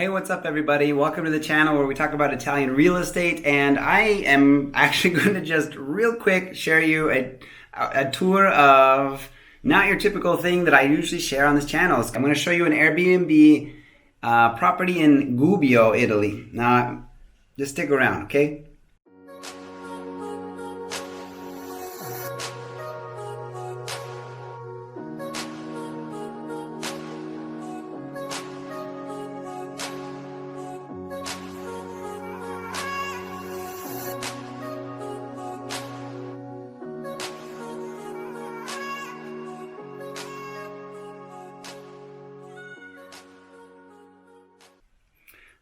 Hey, what's up everybody? Welcome to the channel where we talk about Italian real estate, and I am actually going to just real quick share you a tour of not your typical thing that I usually share on this channel. I'm going to show you an Airbnb property in Gubbio, Italy. Now, just stick around, okay?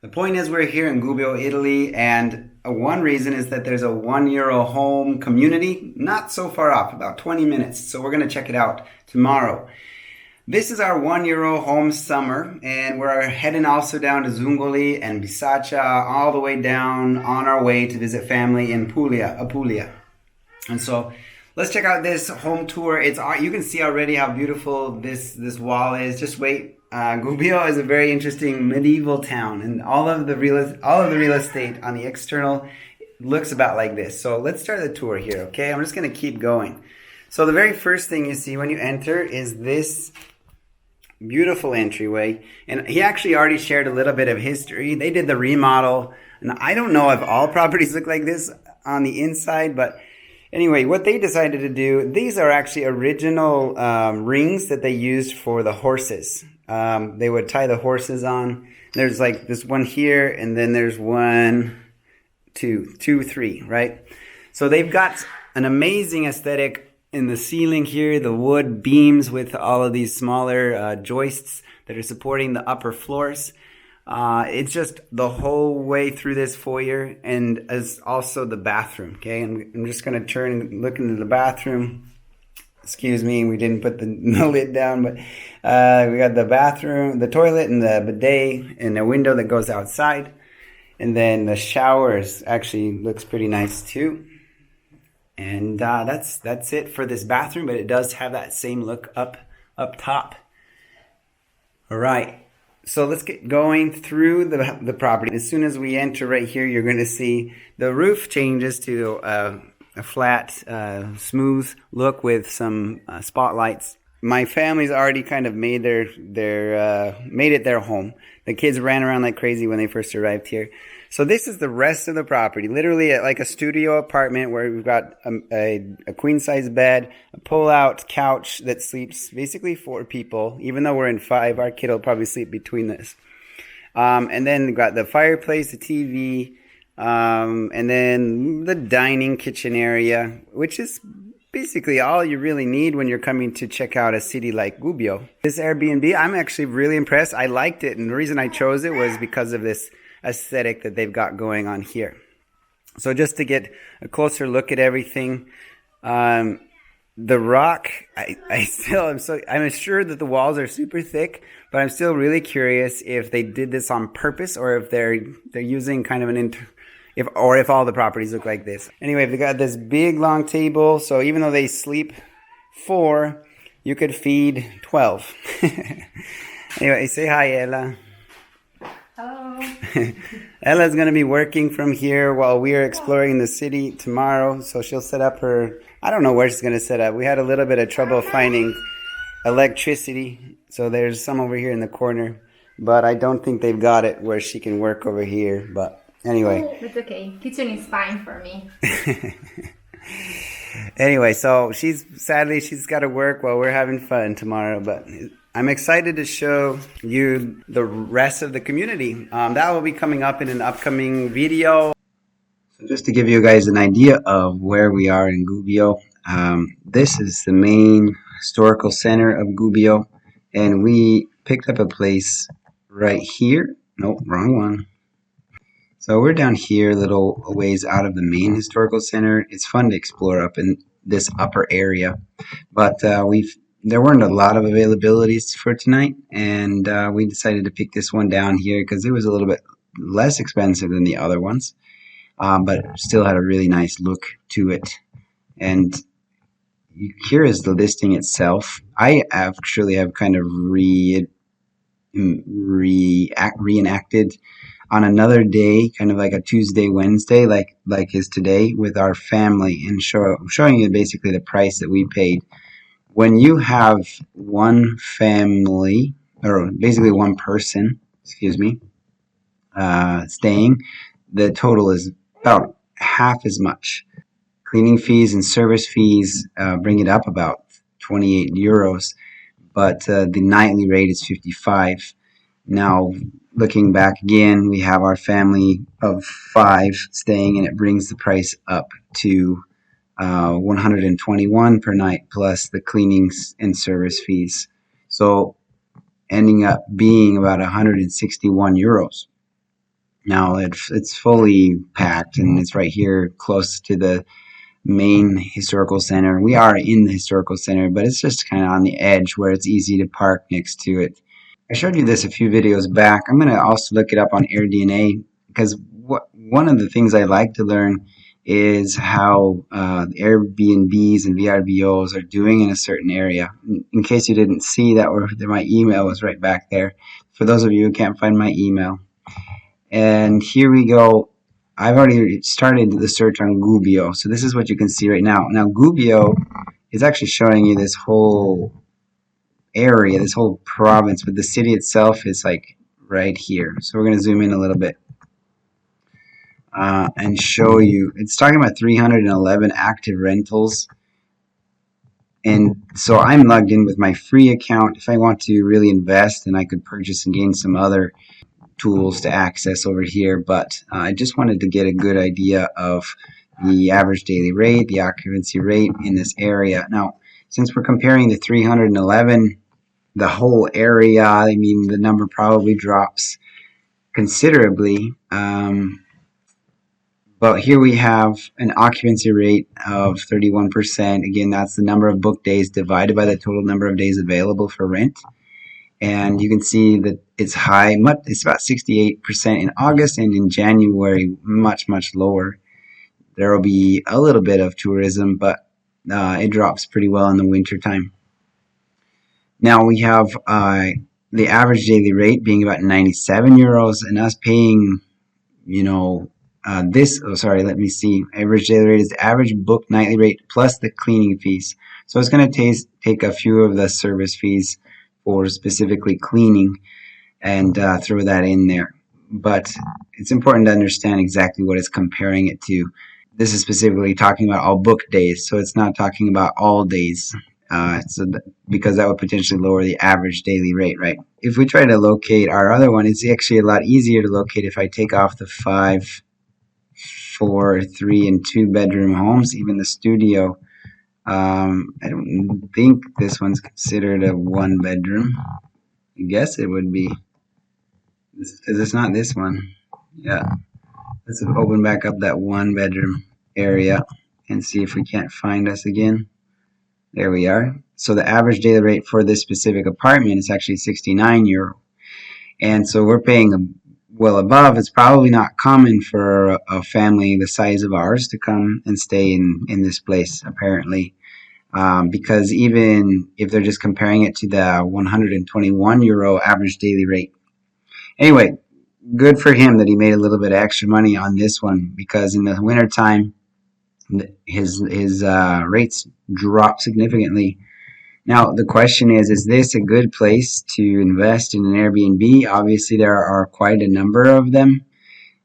The point is we're here in Gubbio, Italy, and one reason is that there's a €1 home community not so far off, about 20 minutes. So we're going to check it out tomorrow. This is our €1 home summer, and we're heading also down to Zungoli and Bisaccia, all the way down on our way to visit family in Apulia. And so let's check out this home tour. You can see already how beautiful this wall is. Just wait. Gubbio is a very interesting medieval town, and all of the real estate on the external looks about like this. So let's start the tour here, okay? I'm just going to keep going. So the very first thing you see when you enter is this beautiful entryway, and he actually already shared a little bit of history. They did the remodel, and I don't know if all properties look like this on the inside, but anyway, what they decided to do, these are actually original rings that they used for the horses. They would tie the horses on. There's like this one here, and then there's 1, 2, 3, right? So they've got an amazing aesthetic in the ceiling here, the wood beams with all of these smaller joists that are supporting the upper floors. It's just the whole way through this foyer, and as also the bathroom, okay? I'm just going to turn and look into the bathroom. Excuse me, we didn't put the lid down, but we got the bathroom, the toilet, and the bidet, and a window that goes outside. And then the showers actually looks pretty nice too. And that's it for this bathroom, but it does have that same look up top. All right, so let's get going through the property. As soon as we enter right here, you're going to see the roof changes to a flat, smooth look with some spotlights. My family's already kind of made it their home. The kids ran around like crazy when they first arrived here. So this is the rest of the property, literally like a studio apartment where we've got a queen size bed, a pull out couch that sleeps basically 4 people. Even though we're in 5, our kid will probably sleep between this. And then we've got the fireplace, the TV, and then the dining kitchen area, which is basically all you really need when you're coming to check out a city like Gubbio. This Airbnb, I'm actually really impressed. I liked it, and the reason I chose it was because of this aesthetic that they've got going on here. So just to get a closer look at everything, the rock, I'm sure that the walls are super thick, but I'm still really curious if they did this on purpose or if they're using kind of if all the properties look like this. Anyway, they got this big long table, so even though they sleep 4, you could feed 12. Anyway, say hi, Ella. Hello. Ella's going to be working from here while we are exploring the city tomorrow, so she'll set up her, I don't know where she's going to set up. We had a little bit of trouble finding electricity, so there's some over here in the corner, but I don't think they've got it where she can work over here, but anyway. That's okay. Kitchen is fine for me. Anyway, so she's got to work while we're having fun tomorrow, but I'm excited to show you the rest of the community. That will be coming up in an upcoming video. So just to give you guys an idea of where we are in Gubbio, this is the main historical center of Gubbio, and we picked up a place right here. Nope, wrong one. So we're down here a little ways out of the main historical center. It's fun to explore up in this upper area, but there weren't a lot of availabilities for tonight, and we decided to pick this one down here because it was a little bit less expensive than the other ones, but still had a really nice look to it. And here is the listing itself. I actually have kind of reenacted on another day, kind of like a Tuesday, Wednesday, like is today, with our family, and showing you basically the price that we paid. When you have one family, or basically one person, excuse me, staying, the total is about half as much. Cleaning fees and service fees bring it up about 28 euros, but the nightly rate is 55. Now, looking back again, we have our family of 5 staying, and it brings the price up to 121 per night plus the cleanings and service fees. So, ending up being about 161 euros. Now, it's fully packed, and it's right here close to the main historical center. We are in the historical center, but it's just kind of on the edge where it's easy to park next to it. I showed you this a few videos back. I'm going to also look it up on AirDNA, because one of the things I like to learn is how Airbnbs and VRBOs are doing in a certain area. In case you didn't see that, or my email was right back there. For those of you who can't find my email. And here we go. I've already started the search on Gubbio. So this is what you can see right now. Now Gubbio is actually showing you this whole area, this whole province, but the city itself is like right here. So we're going to zoom in a little bit and show you. It's talking about 311 active rentals. And so I'm logged in with my free account. If I want to really invest, then I could purchase and gain some other tools to access over here, but I just wanted to get a good idea of the average daily rate, the occupancy rate in this area. Now, since we're comparing the 311, the whole area, I mean, the number probably drops considerably. But here we have an occupancy rate of 31%. Again, that's the number of booked days divided by the total number of days available for rent. And you can see that it's high. It's about 68% in August, and in January, much lower. There will be a little bit of tourism, but it drops pretty well in the winter time. Now we have the average daily rate being about 97 euros, and us paying, let me see. Average daily rate is the average book nightly rate plus the cleaning fees. So it's going to take a few of the service fees for specifically cleaning and throw that in there. But it's important to understand exactly what it's comparing it to. This is specifically talking about all book days, so it's not talking about all days, because that would potentially lower the average daily rate, right? If we try to locate our other one, it's actually a lot easier to locate if I take off the 5, 4, 3, and 2 bedroom homes, even the studio. I don't think this one's considered a 1 bedroom. I guess it would be, because it's not this one. Yeah. Let's open back up that 1 bedroom area and see if we can't find us again. There we are. So the average daily rate for this specific apartment is actually 69 euro. And so we're paying well above. It's probably not common for a family the size of ours to come and stay in this place, apparently. Because even if they're just comparing it to the 121 euro average daily rate. Anyway, good for him that he made a little bit of extra money on this one, because in the wintertime, his rates drop significantly. Now, the question is this a good place to invest in an Airbnb? Obviously, there are quite a number of them.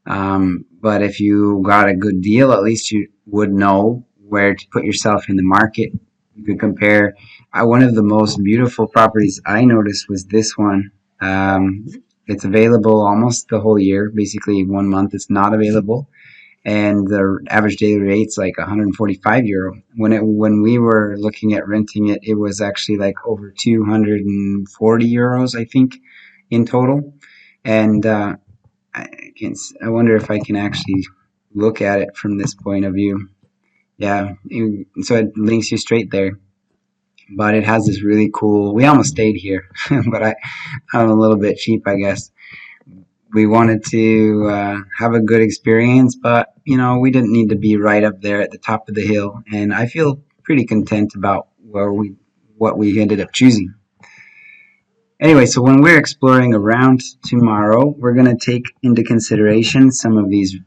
But if you got a good deal, at least you would know where to put yourself in the market. You could compare. One of the most beautiful properties I noticed was this one. It's available almost the whole year. Basically, 1 month it's not available. And the average daily rate's like 145 euro. When we were looking at renting it, it was actually like over 240 euros, I think, in total. And I wonder if I can actually look at it from this point of view. Yeah, so it links you straight there. But it has this really cool. We almost stayed here, but I'm a little bit cheap, I guess. We wanted to have a good experience, but we didn't need to be right up there at the top of the hill. And I feel pretty content about what we ended up choosing. Anyway, so when we're exploring around tomorrow, we're going to take into consideration some of these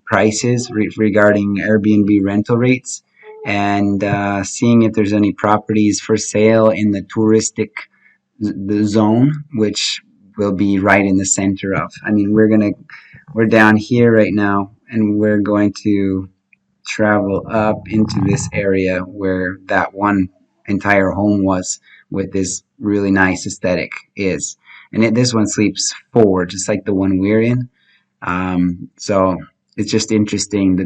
prices regarding Airbnb rental rates and seeing if there's any properties for sale in the touristic the zone, which will be right in the center of. I mean, we're down here right now, and we're going to travel up into this area where that one entire home was with this really nice aesthetic is. And this one sleeps forward, just like the one we're in. So it's just interesting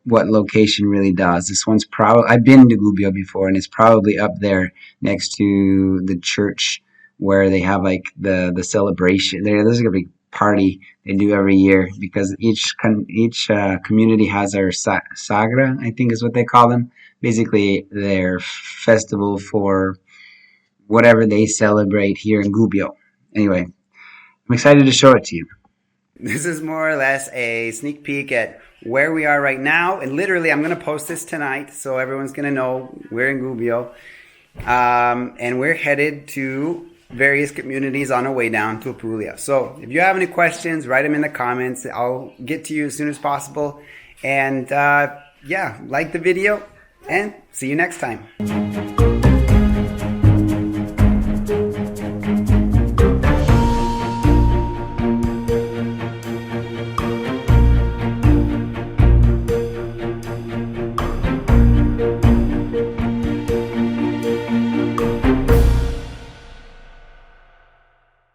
what location really does. This one's probably I've been to Gubbio before, and it's probably up there next to the church where they have like the celebration. There's like a big party they do every year because each community has their sagra, I think is what they call them. Basically, their festival for whatever they celebrate here in Gubbio. Anyway, I'm excited to show it to you. This is more or less a sneak peek at where we are right now. And literally, I'm going to post this tonight, so everyone's going to know we're in Gubbio. And we're headed to various communities on our way down to Apulia. So if you have any questions, write them in the comments. I'll get to you as soon as possible. And yeah, like the video, and see you next time.